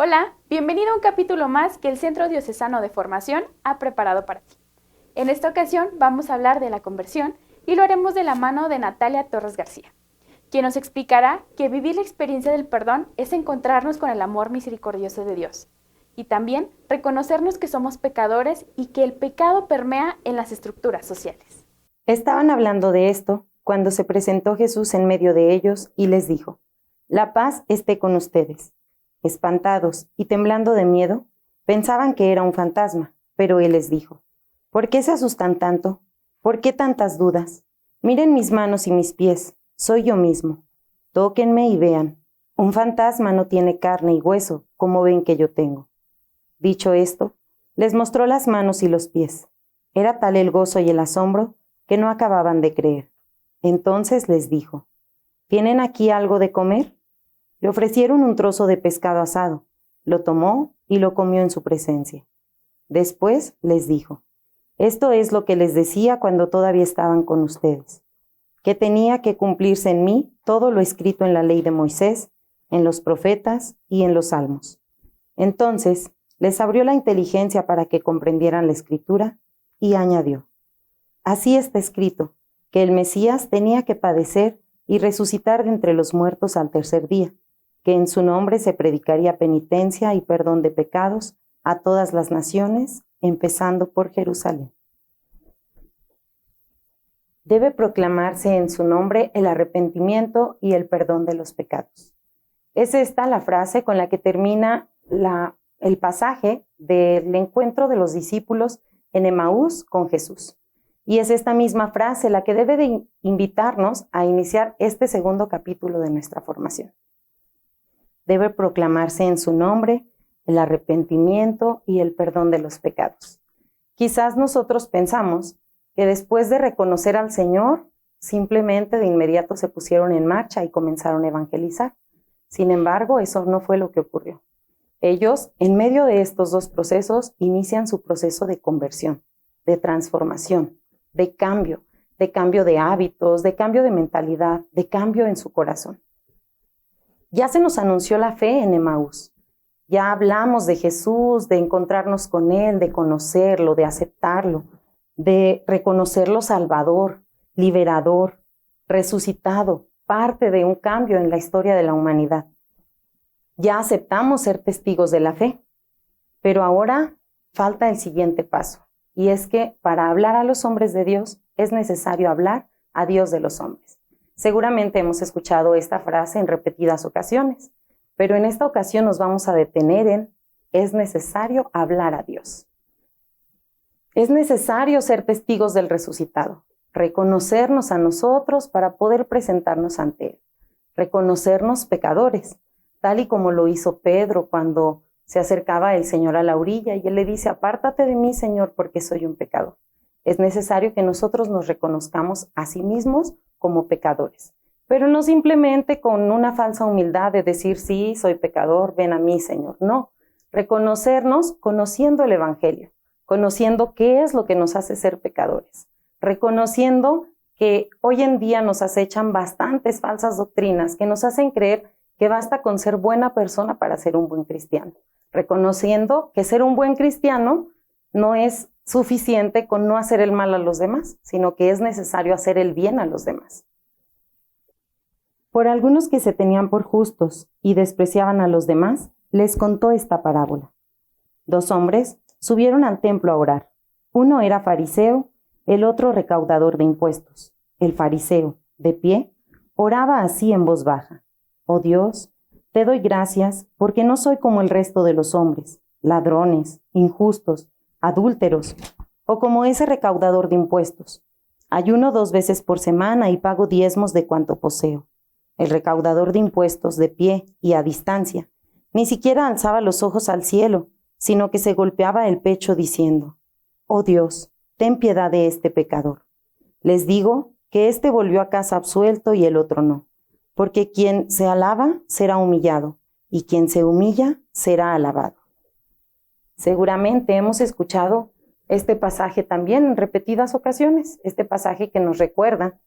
Hola, bienvenido a un capítulo más que el Centro Diocesano de Formación ha preparado para ti. En esta ocasión vamos a hablar de la conversión y lo haremos de la mano de Natalia Torres García, quien nos explicará que vivir la experiencia del perdón es encontrarnos con el amor misericordioso de Dios y también reconocernos que somos pecadores y que el pecado permea en las estructuras sociales. Estaban hablando de esto cuando se presentó Jesús en medio de ellos y les dijo: «La paz esté con ustedes». Espantados y temblando de miedo, pensaban que era un fantasma, pero él les dijo: «¿Por qué se asustan tanto? ¿Por qué tantas dudas? Miren mis manos y mis pies, soy yo mismo. Tóquenme y vean. Un fantasma no tiene carne y hueso, como ven que yo tengo». Dicho esto, les mostró las manos y los pies. Era tal el gozo y el asombro que no acababan de creer. Entonces les dijo: «¿Tienen aquí algo de comer?». Le ofrecieron un trozo de pescado asado. Lo tomó y lo comió en su presencia. Después les dijo: «Esto es lo que les decía cuando todavía estaban con ustedes, que tenía que cumplirse en mí todo lo escrito en la ley de Moisés, en los profetas y en los salmos». Entonces les abrió la inteligencia para que comprendieran la escritura y añadió: «Así está escrito, que el Mesías tenía que padecer y resucitar de entre los muertos al tercer día, que en su nombre se predicaría penitencia y perdón de pecados a todas las naciones, empezando por Jerusalén. Debe proclamarse en su nombre el arrepentimiento y el perdón de los pecados». Es esta la frase con la que termina el pasaje del encuentro de los discípulos en Emaús con Jesús. Y es esta misma frase la que debe de invitarnos a iniciar este segundo capítulo de nuestra formación. Debe proclamarse en su nombre el arrepentimiento y el perdón de los pecados. Quizás nosotros pensamos que después de reconocer al Señor, simplemente de inmediato se pusieron en marcha y comenzaron a evangelizar. Sin embargo, eso no fue lo que ocurrió. Ellos, en medio de estos dos procesos, inician su proceso de conversión, de transformación, de cambio de hábitos, de cambio de mentalidad, de cambio en su corazón. Ya se nos anunció la fe en Emaús. Ya hablamos de Jesús, de encontrarnos con Él, de conocerlo, de aceptarlo, de reconocerlo Salvador, liberador, resucitado, parte de un cambio en la historia de la humanidad. Ya aceptamos ser testigos de la fe, pero ahora falta el siguiente paso, y es que para hablar a los hombres de Dios es necesario hablar a Dios de los hombres. Seguramente hemos escuchado esta frase en repetidas ocasiones, pero en esta ocasión nos vamos a detener en: es necesario hablar a Dios. Es necesario ser testigos del resucitado, reconocernos a nosotros para poder presentarnos ante Él, reconocernos pecadores, tal y como lo hizo Pedro cuando se acercaba el Señor a la orilla y Él le dice: «Apártate de mí, Señor, porque soy un pecador». Es necesario que nosotros nos reconozcamos a sí mismos como pecadores, pero no simplemente con una falsa humildad de decir: «Sí, soy pecador, ven a mí, Señor». No, reconocernos conociendo el Evangelio, conociendo qué es lo que nos hace ser pecadores, reconociendo que hoy en día nos acechan bastantes falsas doctrinas que nos hacen creer que basta con ser buena persona para ser un buen cristiano, reconociendo que ser un buen cristiano no es suficiente con no hacer el mal a los demás, sino que es necesario hacer el bien a los demás. Por algunos que se tenían por justos y despreciaban a los demás, les contó esta parábola. 2 hombres subieron al templo a orar. Uno era fariseo, el otro recaudador de impuestos. El fariseo, de pie, oraba así en voz baja: «Oh Dios, te doy gracias porque no soy como el resto de los hombres, ladrones, injustos, adúlteros, o como ese recaudador de impuestos. Ayuno 2 veces por semana y pago diezmos de cuanto poseo». El recaudador de impuestos, de pie y a distancia, ni siquiera alzaba los ojos al cielo, sino que se golpeaba el pecho diciendo: «Oh Dios, ten piedad de este pecador». Les digo que éste volvió a casa absuelto y el otro no, porque quien se alaba será humillado, y quien se humilla será alabado. Seguramente hemos escuchado este pasaje también en repetidas ocasiones, este pasaje que nos recuerda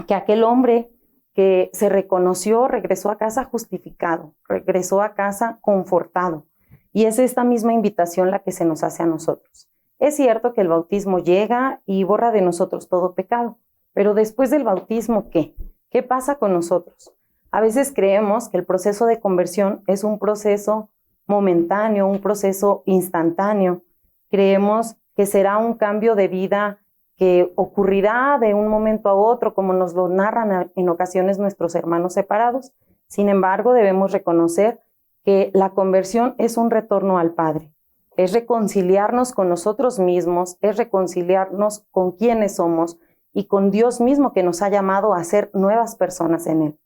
que aquel hombre que se reconoció, regresó a casa justificado, regresó a casa confortado. Y es esta misma invitación la que se nos hace a nosotros. Es cierto que el bautismo llega y borra de nosotros todo pecado, pero después del bautismo, ¿qué? ¿Qué pasa con nosotros? A veces creemos que el proceso de conversión es un proceso momentáneo, un proceso instantáneo. Creemos que será un cambio de vida que ocurrirá de un momento a otro, como nos lo narran en ocasiones nuestros hermanos separados. Sin embargo, debemos reconocer que la conversión es un retorno al Padre. Es reconciliarnos con nosotros mismos, es reconciliarnos con quienes somos y con Dios mismo que nos ha llamado a ser nuevas personas en Él.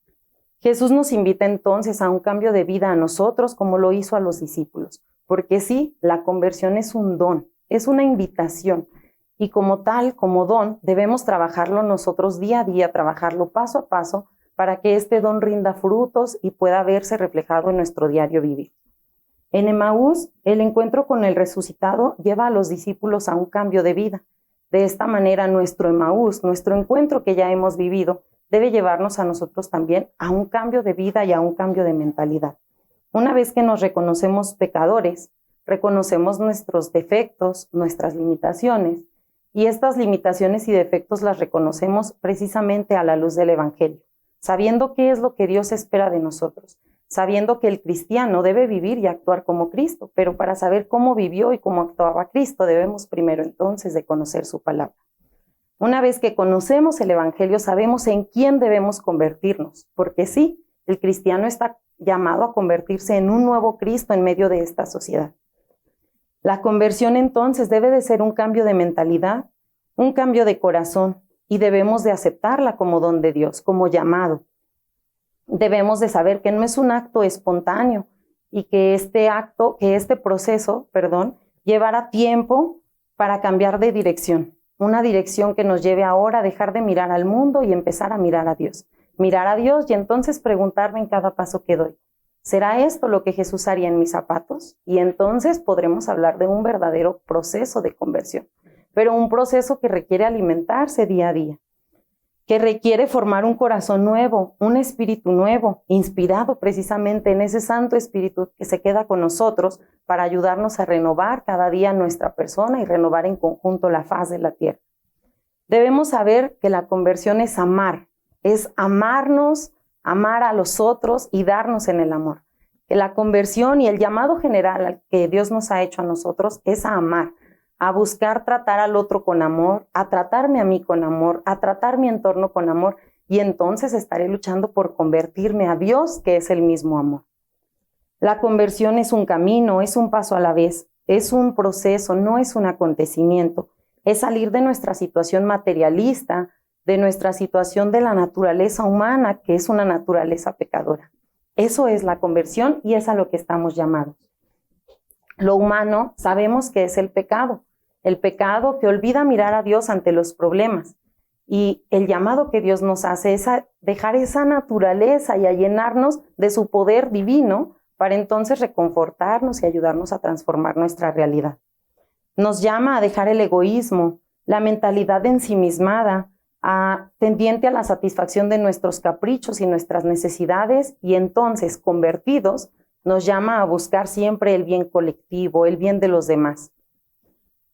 Jesús nos invita entonces a un cambio de vida a nosotros como lo hizo a los discípulos, porque sí, la conversión es un don, es una invitación. Y como tal, como don, debemos trabajarlo nosotros día a día, trabajarlo paso a paso, para que este don rinda frutos y pueda verse reflejado en nuestro diario vivir. En Emaús, el encuentro con el resucitado lleva a los discípulos a un cambio de vida. De esta manera, nuestro Emaús, nuestro encuentro que ya hemos vivido, debe llevarnos a nosotros también a un cambio de vida y a un cambio de mentalidad. Una vez que nos reconocemos pecadores, reconocemos nuestros defectos, nuestras limitaciones, y estas limitaciones y defectos las reconocemos precisamente a la luz del Evangelio, sabiendo qué es lo que Dios espera de nosotros, sabiendo que el cristiano debe vivir y actuar como Cristo, pero para saber cómo vivió y cómo actuaba Cristo, debemos primero entonces de conocer su palabra. Una vez que conocemos el Evangelio, sabemos en quién debemos convertirnos, porque sí, el cristiano está llamado a convertirse en un nuevo Cristo en medio de esta sociedad. La conversión entonces debe de ser un cambio de mentalidad, un cambio de corazón, y debemos de aceptarla como don de Dios, como llamado. Debemos de saber que no es un acto espontáneo y que este proceso, llevará tiempo para cambiar de dirección. Una dirección que nos lleve ahora a dejar de mirar al mundo y empezar a mirar a Dios. Mirar a Dios y entonces preguntarme en cada paso que doy, ¿será esto lo que Jesús haría en mis zapatos? Y entonces podremos hablar de un verdadero proceso de conversión, pero un proceso que requiere alimentarse día a día, que requiere formar un corazón nuevo, un espíritu nuevo, inspirado precisamente en ese Santo Espíritu que se queda con nosotros para ayudarnos a renovar cada día nuestra persona y renovar en conjunto la faz de la tierra. Debemos saber que la conversión es amar, es amarnos, amar a los otros y darnos en el amor. Que la conversión y el llamado general al que Dios nos ha hecho a nosotros es a amar, a buscar tratar al otro con amor, a tratarme a mí con amor, a tratar mi entorno con amor, y entonces estaré luchando por convertirme a Dios, que es el mismo amor. La conversión es un camino, es un paso a la vez, es un proceso, no es un acontecimiento. Es salir de nuestra situación materialista, de nuestra situación de la naturaleza humana, que es una naturaleza pecadora. Eso es la conversión y es a lo que estamos llamados. Lo humano sabemos que es el pecado que olvida mirar a Dios ante los problemas. Y el llamado que Dios nos hace es a dejar esa naturaleza y a llenarnos de su poder divino para entonces reconfortarnos y ayudarnos a transformar nuestra realidad. Nos llama a dejar el egoísmo, la mentalidad ensimismada, tendiente a la satisfacción de nuestros caprichos y nuestras necesidades, y entonces, convertidos, nos llama a buscar siempre el bien colectivo, el bien de los demás.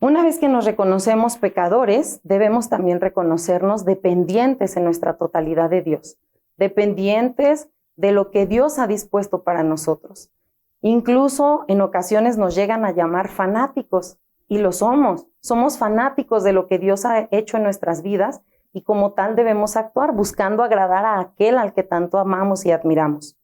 Una vez que nos reconocemos pecadores, debemos también reconocernos dependientes en nuestra totalidad de Dios, dependientes de lo que Dios ha dispuesto para nosotros. Incluso en ocasiones nos llegan a llamar fanáticos, y lo somos. Somos fanáticos de lo que Dios ha hecho en nuestras vidas, y como tal debemos actuar buscando agradar a aquel al que tanto amamos y admiramos.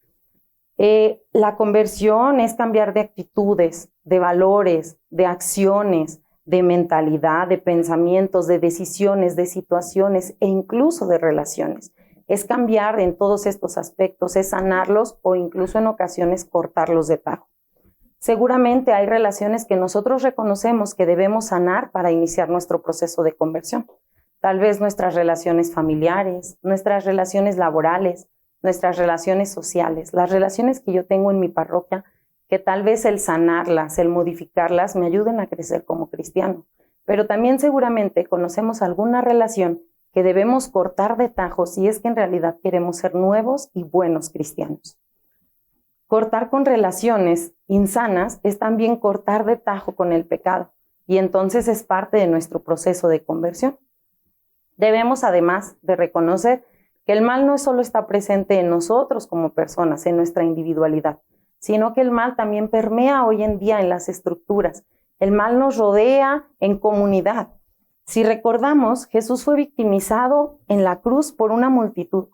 La conversión es cambiar de actitudes, de valores, de acciones, de mentalidad, de pensamientos, de decisiones, de situaciones e incluso de relaciones. Es cambiar en todos estos aspectos, es sanarlos o incluso en ocasiones cortarlos de tajo. Seguramente hay relaciones que nosotros reconocemos que debemos sanar para iniciar nuestro proceso de conversión. Tal vez nuestras relaciones familiares, nuestras relaciones laborales, nuestras relaciones sociales, las relaciones que yo tengo en mi parroquia, que tal vez el sanarlas, el modificarlas me ayuden a crecer como cristiano. Pero también seguramente conocemos alguna relación que debemos cortar de tajo si es que en realidad queremos ser nuevos y buenos cristianos. Cortar con relaciones insanas es también cortar de tajo con el pecado, y entonces es parte de nuestro proceso de conversión. Debemos además de reconocer que el mal no solo está presente en nosotros como personas, en nuestra individualidad, sino que el mal también permea hoy en día en las estructuras. El mal nos rodea en comunidad. Si recordamos, Jesús fue victimizado en la cruz por una multitud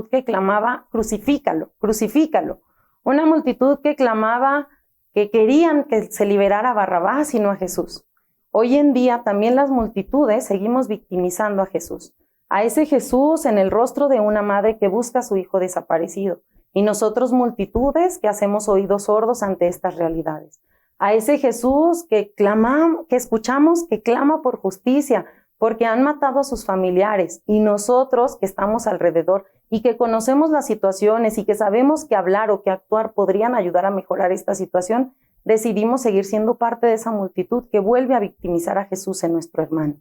que clamaba, crucifícalo, crucifícalo. Una multitud que clamaba que querían que se liberara a Barrabás y no a Jesús. Hoy en día también las multitudes seguimos victimizando a Jesús. A ese Jesús en el rostro de una madre que busca a su hijo desaparecido. Y nosotros multitudes que hacemos oídos sordos ante estas realidades. A ese Jesús que escuchamos que clama por justicia, porque han matado a sus familiares, y nosotros que estamos alrededor y que conocemos las situaciones y que sabemos que hablar o que actuar podrían ayudar a mejorar esta situación, decidimos seguir siendo parte de esa multitud que vuelve a victimizar a Jesús en nuestro hermano.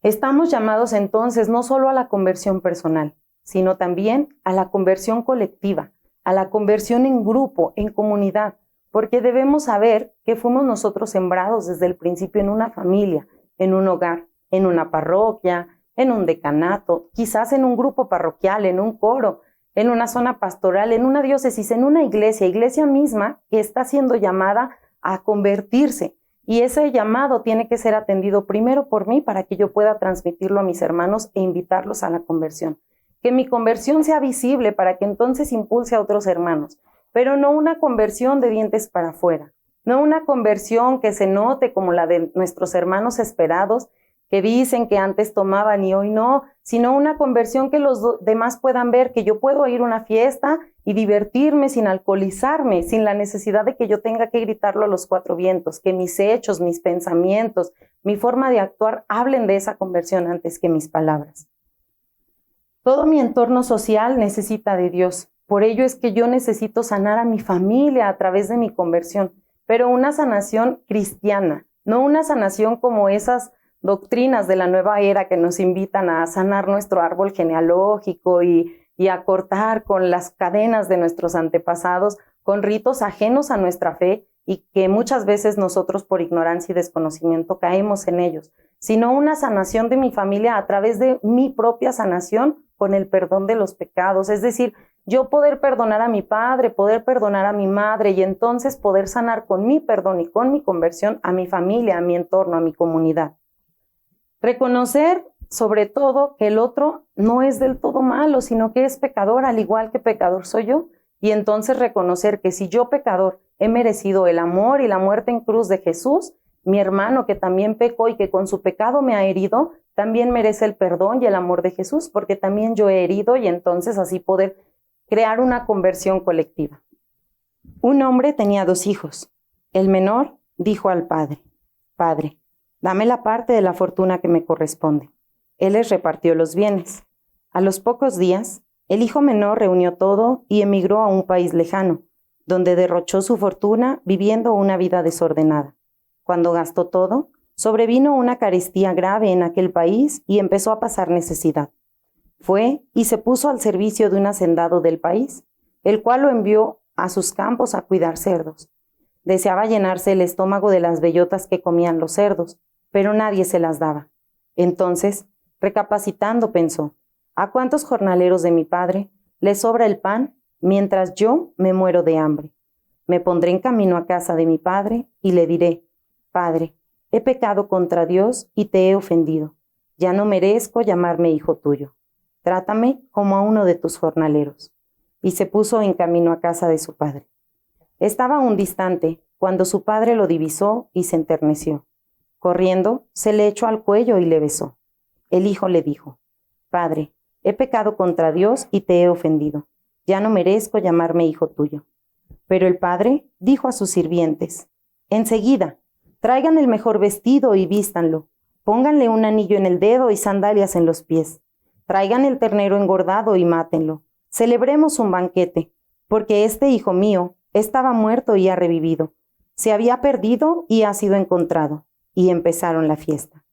Estamos llamados entonces no solo a la conversión personal, sino también a la conversión colectiva, a la conversión en grupo, en comunidad, porque debemos saber que fuimos nosotros sembrados desde el principio en una familia, en un hogar, en una parroquia, en un decanato, quizás en un grupo parroquial, en un coro, en una zona pastoral, en una diócesis, en una iglesia misma que está siendo llamada a convertirse. Y ese llamado tiene que ser atendido primero por mí para que yo pueda transmitirlo a mis hermanos e invitarlos a la conversión. Que mi conversión sea visible para que entonces impulse a otros hermanos, pero no una conversión de dientes para afuera, no una conversión que se note como la de nuestros hermanos esperados, que dicen que antes tomaban y hoy no, sino una conversión que los demás puedan ver que yo puedo ir a una fiesta y divertirme sin alcoholizarme, sin la necesidad de que yo tenga que gritarlo a los cuatro vientos, que mis hechos, mis pensamientos, mi forma de actuar hablen de esa conversión antes que mis palabras. Todo mi entorno social necesita de Dios, por ello es que yo necesito sanar a mi familia a través de mi conversión, pero una sanación cristiana, no una sanación como esas doctrinas de la nueva era que nos invitan a sanar nuestro árbol genealógico y a cortar con las cadenas de nuestros antepasados, con ritos ajenos a nuestra fe y que muchas veces nosotros por ignorancia y desconocimiento caemos en ellos, sino una sanación de mi familia a través de mi propia sanación con el perdón de los pecados, es decir, yo poder perdonar a mi padre, poder perdonar a mi madre y entonces poder sanar con mi perdón y con mi conversión a mi familia, a mi entorno, a mi comunidad. Reconocer, sobre todo, que el otro no es del todo malo, sino que es pecador, al igual que pecador soy yo. Y entonces reconocer que si yo, pecador, he merecido el amor y la muerte en cruz de Jesús, mi hermano que también pecó y que con su pecado me ha herido, también merece el perdón y el amor de Jesús, porque también yo he herido y entonces así poder crear una conversión colectiva. Un hombre tenía 2 hijos. El menor dijo al padre: «Padre, dame la parte de la fortuna que me corresponde». Él les repartió los bienes. A los pocos días, el hijo menor reunió todo y emigró a un país lejano, donde derrochó su fortuna viviendo una vida desordenada. Cuando gastó todo, sobrevino una carestía grave en aquel país y empezó a pasar necesidad. Fue y se puso al servicio de un hacendado del país, el cual lo envió a sus campos a cuidar cerdos. Deseaba llenarse el estómago de las bellotas que comían los cerdos, pero nadie se las daba. Entonces, recapacitando, pensó: ¿a cuántos jornaleros de mi padre les sobra el pan mientras yo me muero de hambre? Me pondré en camino a casa de mi padre y le diré: Padre, he pecado contra Dios y te he ofendido. Ya no merezco llamarme hijo tuyo. Trátame como a uno de tus jornaleros. Y se puso en camino a casa de su padre. Estaba aún distante cuando su padre lo divisó y se enterneció. Corriendo, se le echó al cuello y le besó. El hijo le dijo: Padre, he pecado contra Dios y te he ofendido. Ya no merezco llamarme hijo tuyo. Pero el padre dijo a sus sirvientes: Enseguida, traigan el mejor vestido y vístanlo. Pónganle un anillo en el dedo y sandalias en los pies. Traigan el ternero engordado y mátenlo. Celebremos un banquete, porque este hijo mío estaba muerto y ha revivido. Se había perdido y ha sido encontrado. Y empezaron la fiesta.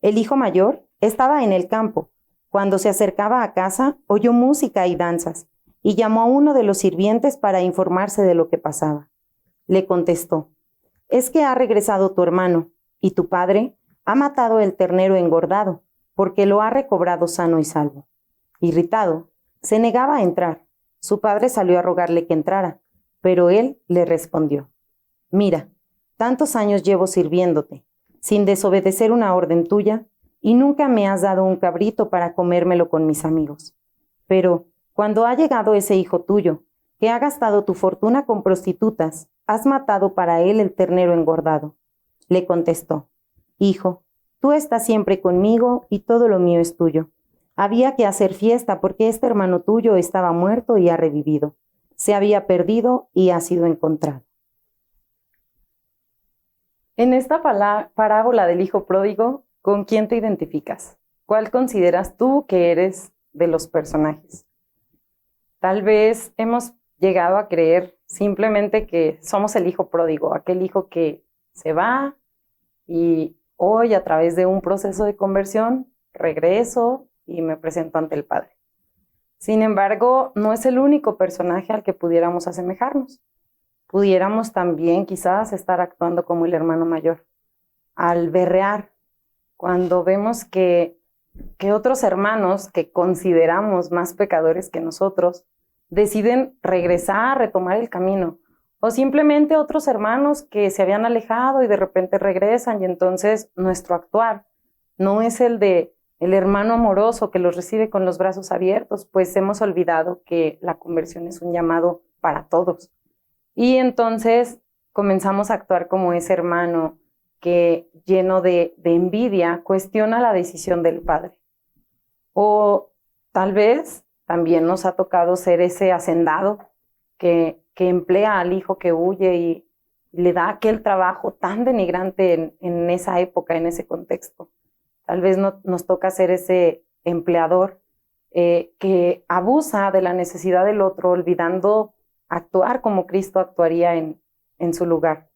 El hijo mayor Estaba en el campo. Cuando se acercaba a casa, oyó música y danzas, y llamó a uno de los sirvientes para informarse de lo que pasaba. Le contestó: «Es que ha regresado tu hermano, y tu padre ha matado el ternero engordado, porque lo ha recobrado sano y salvo». Irritado, se negaba a entrar. Su padre salió a rogarle que entrara, pero él le respondió: «Mira, tantos años llevo sirviéndote, sin desobedecer una orden tuya, y nunca me has dado un cabrito para comérmelo con mis amigos. Pero cuando ha llegado ese hijo tuyo, que ha gastado tu fortuna con prostitutas, has matado para él el ternero engordado». Le contestó: «Hijo, tú estás siempre conmigo y todo lo mío es tuyo. Había que hacer fiesta porque este hermano tuyo estaba muerto y ha revivido. Se había perdido y ha sido encontrado». En esta parábola del hijo pródigo, ¿con quién te identificas? ¿Cuál consideras tú que eres de los personajes? Tal vez hemos llegado a creer simplemente que somos el hijo pródigo, aquel hijo que se va y hoy, a través de un proceso de conversión, regreso y me presento ante el Padre. Sin embargo, no es el único personaje al que pudiéramos asemejarnos. Pudiéramos también quizás estar actuando como el hermano mayor, al berrear, cuando vemos que otros hermanos que consideramos más pecadores que nosotros deciden regresar, retomar el camino, o simplemente otros hermanos que se habían alejado y de repente regresan, y entonces nuestro actuar no es el de el hermano amoroso que los recibe con los brazos abiertos, pues hemos olvidado que la conversión es un llamado para todos. Y entonces comenzamos a actuar como ese hermano que, lleno de envidia, cuestiona la decisión del Padre. O tal vez también nos ha tocado ser ese hacendado que emplea al hijo que huye y le da aquel trabajo tan denigrante en esa época, en ese contexto. Tal vez nos toca ser ese empleador que abusa de la necesidad del otro, olvidando actuar como Cristo actuaría en su lugar.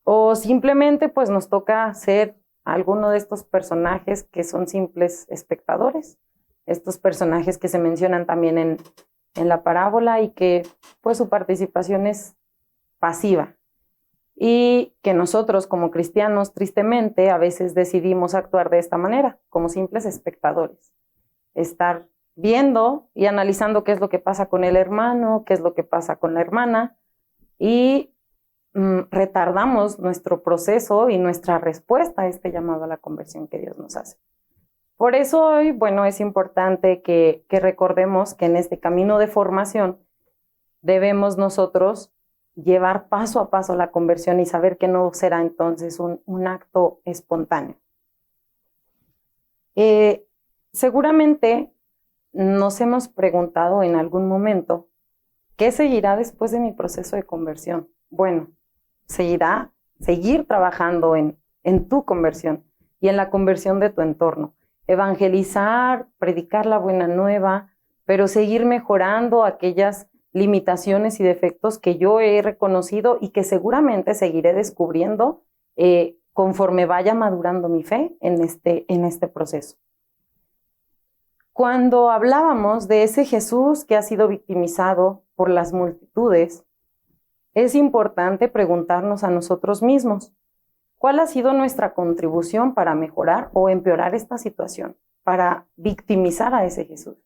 O simplemente pues nos toca ser alguno de estos personajes que son simples espectadores, estos personajes que se mencionan también en la parábola y que pues su participación es pasiva. Y que nosotros como cristianos tristemente a veces decidimos actuar de esta manera, como simples espectadores. Estar viendo y analizando qué es lo que pasa con el hermano, qué es lo que pasa con la hermana, y retardamos nuestro proceso y nuestra respuesta a este llamado a la conversión que Dios nos hace. Por eso hoy, bueno, es importante que recordemos que en este camino de formación debemos nosotros llevar paso a paso la conversión y saber que no será entonces un acto espontáneo. Seguramente nos hemos preguntado en algún momento, ¿qué seguirá después de mi proceso de conversión? Bueno, seguir trabajando en tu conversión y en la conversión de tu entorno. Evangelizar, predicar la buena nueva, pero seguir mejorando aquellas limitaciones y defectos que yo he reconocido y que seguramente seguiré descubriendo conforme vaya madurando mi fe en este proceso. Cuando hablábamos de ese Jesús que ha sido victimizado por las multitudes, es importante preguntarnos a nosotros mismos, ¿cuál ha sido nuestra contribución para mejorar o empeorar esta situación, para victimizar a ese Jesús?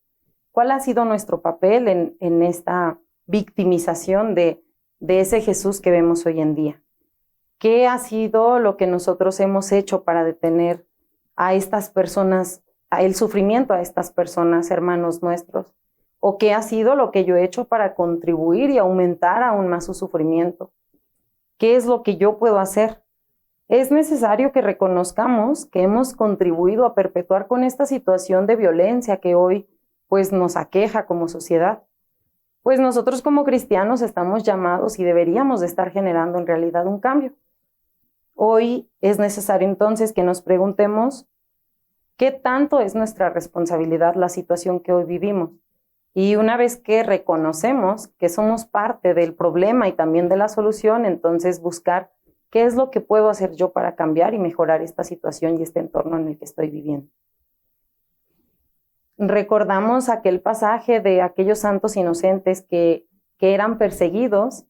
¿Cuál ha sido nuestro papel en esta victimización de ese Jesús que vemos hoy en día? ¿Qué ha sido lo que nosotros hemos hecho para detener a estas personas, a el sufrimiento a estas personas, hermanos nuestros? ¿O qué ha sido lo que yo he hecho para contribuir y aumentar aún más su sufrimiento? ¿Qué es lo que yo puedo hacer? Es necesario que reconozcamos que hemos contribuido a perpetuar con esta situación de violencia que hoy pues nos aqueja como sociedad. Pues nosotros como cristianos estamos llamados y deberíamos de estar generando en realidad un cambio. Hoy es necesario entonces que nos preguntemos qué tanto es nuestra responsabilidad la situación que hoy vivimos. Y una vez que reconocemos que somos parte del problema y también de la solución, entonces buscar qué es lo que puedo hacer yo para cambiar y mejorar esta situación y este entorno en el que estoy viviendo. recordamos aquel pasaje de aquellos santos inocentes que eran perseguidos,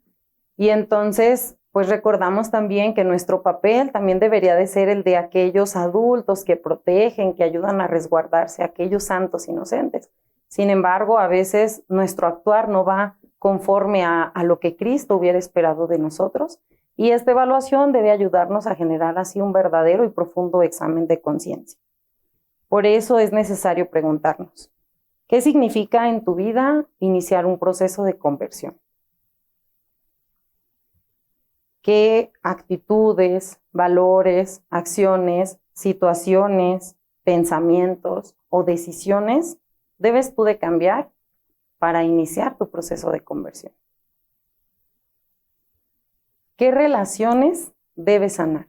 y entonces pues recordamos también que nuestro papel también debería de ser el de aquellos adultos que protegen, que ayudan a resguardarse, aquellos santos inocentes. Sin embargo, a veces nuestro actuar no va conforme a lo que Cristo hubiera esperado de nosotros, y esta evaluación debe ayudarnos a generar así un verdadero y profundo examen de conciencia. Por eso es necesario preguntarnos, ¿qué significa en tu vida iniciar un proceso de conversión? ¿Qué actitudes, valores, acciones, situaciones, pensamientos o decisiones debes tú de cambiar para iniciar tu proceso de conversión? ¿Qué relaciones debes sanar?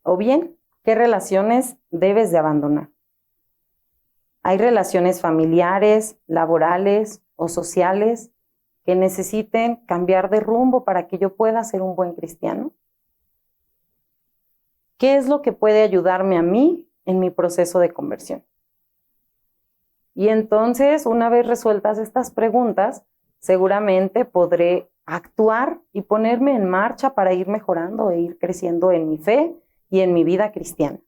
O bien, ¿qué relaciones debes de abandonar? Hay relaciones familiares, laborales o sociales que necesiten cambiar de rumbo para que yo pueda ser un buen cristiano. ¿Qué es lo que puede ayudarme a mí en mi proceso de conversión? Y entonces, una vez resueltas estas preguntas, seguramente podré actuar y ponerme en marcha para ir mejorando e ir creciendo en mi fe y en mi vida cristiana.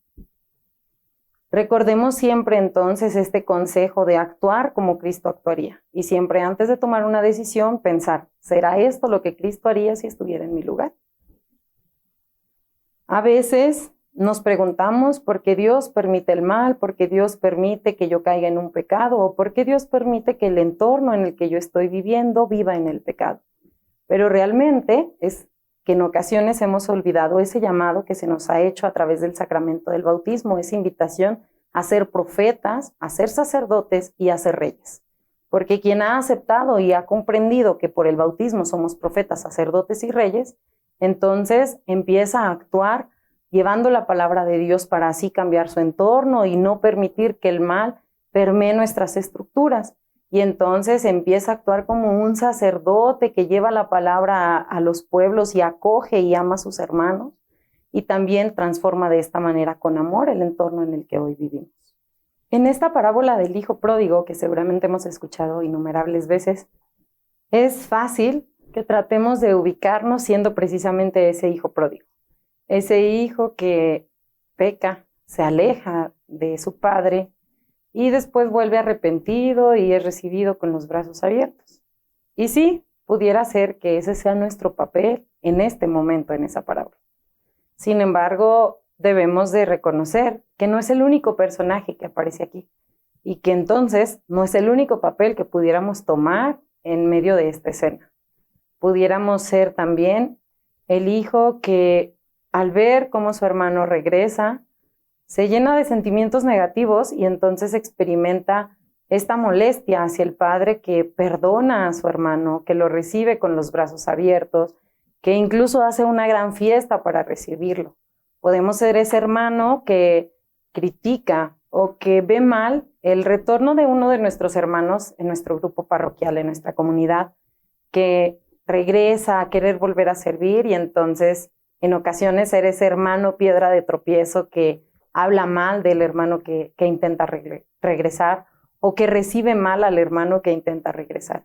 Recordemos siempre entonces este consejo de actuar como Cristo actuaría. Y siempre antes de tomar una decisión, pensar, ¿será esto lo que Cristo haría si estuviera en mi lugar? A veces nos preguntamos por qué Dios permite el mal, por qué Dios permite que yo caiga en un pecado, o por qué Dios permite que el entorno en el que yo estoy viviendo viva en el pecado. Pero realmente es que en ocasiones hemos olvidado ese llamado que se nos ha hecho a través del sacramento del bautismo, esa invitación a ser profetas, a ser sacerdotes y a ser reyes. Porque quien ha aceptado y ha comprendido que por el bautismo somos profetas, sacerdotes y reyes, entonces empieza a actuar llevando la palabra de Dios para así cambiar su entorno y no permitir que el mal permee nuestras estructuras. Y entonces empieza a actuar como un sacerdote que lleva la palabra a los pueblos y acoge y ama a sus hermanos, y también transforma de esta manera con amor el entorno en el que hoy vivimos. En esta parábola del hijo pródigo, que seguramente hemos escuchado innumerables veces, es fácil que tratemos de ubicarnos siendo precisamente ese hijo pródigo, ese hijo que peca, se aleja de su padre, y después vuelve arrepentido y es recibido con los brazos abiertos. Y sí, pudiera ser que ese sea nuestro papel en este momento, en esa parábola. Sin embargo, debemos de reconocer que no es el único personaje que aparece aquí, y que entonces no es el único papel que pudiéramos tomar en medio de esta escena. Pudiéramos ser también el hijo que, al ver cómo su hermano regresa, se llena de sentimientos negativos y entonces experimenta esta molestia hacia el padre, que perdona a su hermano, que lo recibe con los brazos abiertos, que incluso hace una gran fiesta para recibirlo. Podemos ser ese hermano que critica o que ve mal el retorno de uno de nuestros hermanos en nuestro grupo parroquial, en nuestra comunidad, que regresa a querer volver a servir, y entonces en ocasiones ser ese hermano piedra de tropiezo que habla mal del hermano que intenta regresar, o que recibe mal al hermano que intenta regresar.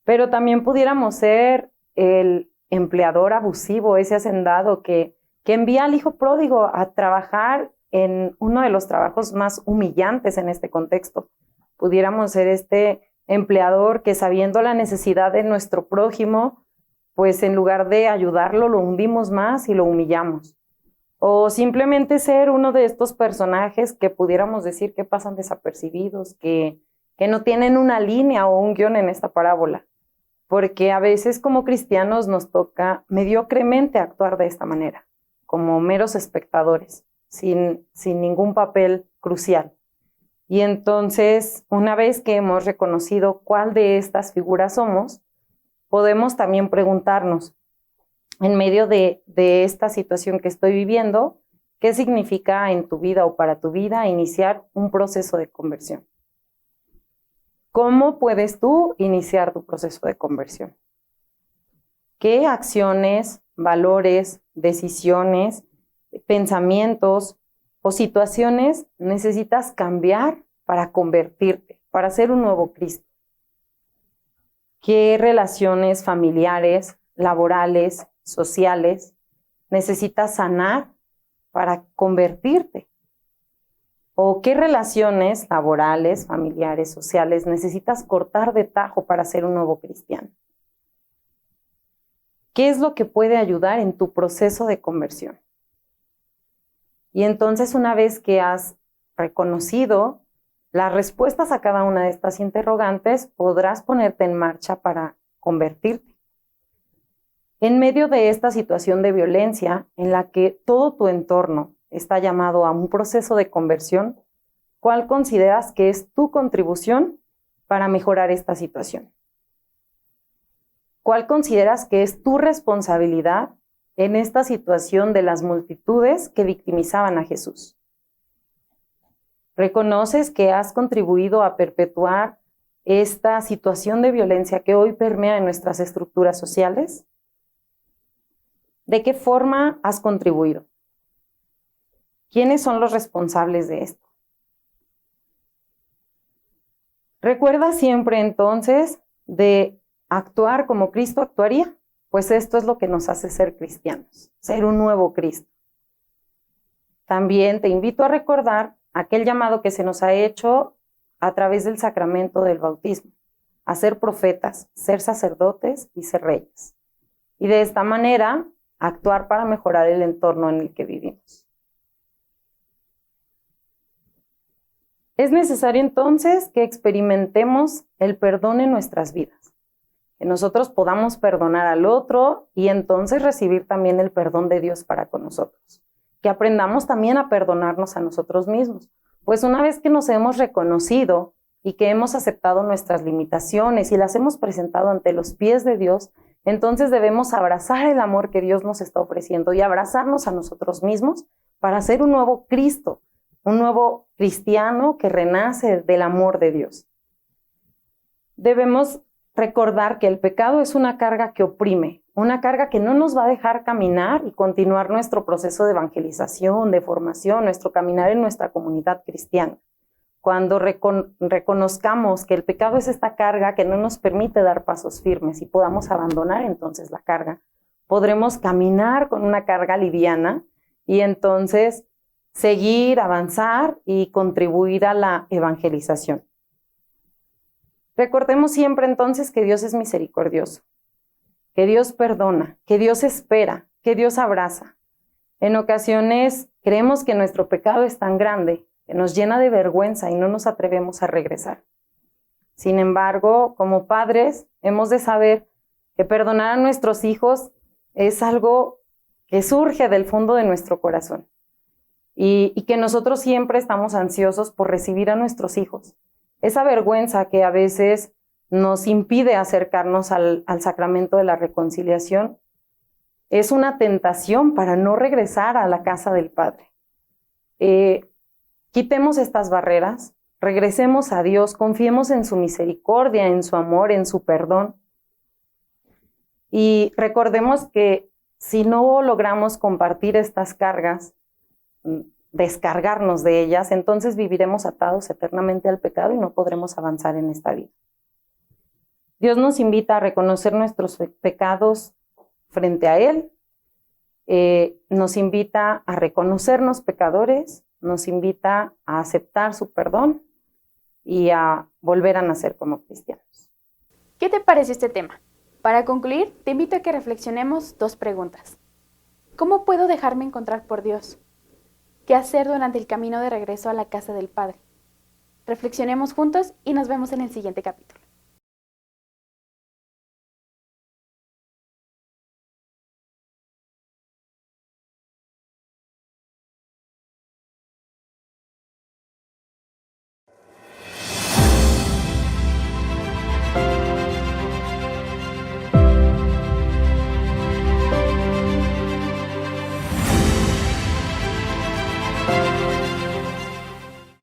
Pero también pudiéramos ser el empleador abusivo, ese hacendado que envía al hijo pródigo a trabajar en uno de los trabajos más humillantes en este contexto. Pudiéramos ser este empleador que, sabiendo la necesidad de nuestro prójimo, pues en lugar de ayudarlo, lo hundimos más y lo humillamos. O simplemente ser uno de estos personajes que pudiéramos decir que pasan desapercibidos, que no tienen una línea o un guión en esta parábola. Porque a veces como cristianos nos toca mediocremente actuar de esta manera, como meros espectadores, sin ningún papel crucial. Y entonces, una vez que hemos reconocido cuál de estas figuras somos, podemos también preguntarnos, en medio de esta situación que estoy viviendo, ¿qué significa en tu vida o para tu vida iniciar un proceso de conversión? ¿Cómo puedes tú iniciar tu proceso de conversión? ¿Qué acciones, valores, decisiones, pensamientos o situaciones necesitas cambiar para convertirte, para ser un nuevo Cristo? ¿Qué relaciones familiares, laborales, sociales necesitas sanar para convertirte? ¿O qué relaciones laborales, familiares, sociales necesitas cortar de tajo para ser un nuevo cristiano? ¿Qué es lo que puede ayudar en tu proceso de conversión? Y entonces, una vez que has reconocido las respuestas a cada una de estas interrogantes, podrás ponerte en marcha para convertirte. En medio de esta situación de violencia en la que todo tu entorno está llamado a un proceso de conversión, ¿cuál consideras que es tu contribución para mejorar esta situación? ¿Cuál consideras que es tu responsabilidad en esta situación de las multitudes que victimizaban a Jesús? ¿Reconoces que has contribuido a perpetuar esta situación de violencia que hoy permea en nuestras estructuras sociales? ¿De qué forma has contribuido? ¿Quiénes son los responsables de esto? Recuerda siempre entonces de actuar como Cristo actuaría, pues esto es lo que nos hace ser cristianos, ser un nuevo Cristo. También te invito a recordar aquel llamado que se nos ha hecho a través del sacramento del bautismo, a ser profetas, ser sacerdotes y ser reyes. Y de esta manera, actuar para mejorar el entorno en el que vivimos. Es necesario entonces que experimentemos el perdón en nuestras vidas, que nosotros podamos perdonar al otro y entonces recibir también el perdón de Dios para con nosotros. Que aprendamos también a perdonarnos a nosotros mismos, pues una vez que nos hemos reconocido y que hemos aceptado nuestras limitaciones y las hemos presentado ante los pies de Dios, entonces debemos abrazar el amor que Dios nos está ofreciendo y abrazarnos a nosotros mismos para ser un nuevo Cristo, un nuevo cristiano que renace del amor de Dios. Debemos recordar que el pecado es una carga que oprime, una carga que no nos va a dejar caminar y continuar nuestro proceso de evangelización, de formación, nuestro caminar en nuestra comunidad cristiana. Cuando reconozcamos que el pecado es esta carga que no nos permite dar pasos firmes y podamos abandonar entonces la carga, podremos caminar con una carga liviana y entonces seguir, avanzar y contribuir a la evangelización. Recordemos siempre entonces que Dios es misericordioso, que Dios perdona, que Dios espera, que Dios abraza. En ocasiones creemos que nuestro pecado es tan grande que nos llena de vergüenza y no nos atrevemos a regresar. Sin embargo, como padres, hemos de saber que perdonar a nuestros hijos es algo que surge del fondo de nuestro corazón y que nosotros siempre estamos ansiosos por recibir a nuestros hijos. Esa vergüenza que a veces nos impide acercarnos al sacramento de la reconciliación es una tentación para no regresar a la casa del Padre. Quitemos estas barreras, regresemos a Dios, confiemos en su misericordia, en su amor, en su perdón. Y recordemos que si no logramos compartir estas cargas, descargarnos de ellas, entonces viviremos atados eternamente al pecado y no podremos avanzar en esta vida. Dios nos invita a reconocer nuestros pecados frente a Él, nos invita a reconocernos pecadores, nos invita a aceptar su perdón y a volver a nacer como cristianos. ¿Qué te parece este tema? Para concluir, te invito a que reflexionemos 2 preguntas. ¿Cómo puedo dejarme encontrar por Dios? ¿Qué hacer durante el camino de regreso a la casa del Padre? Reflexionemos juntos y nos vemos en el siguiente capítulo.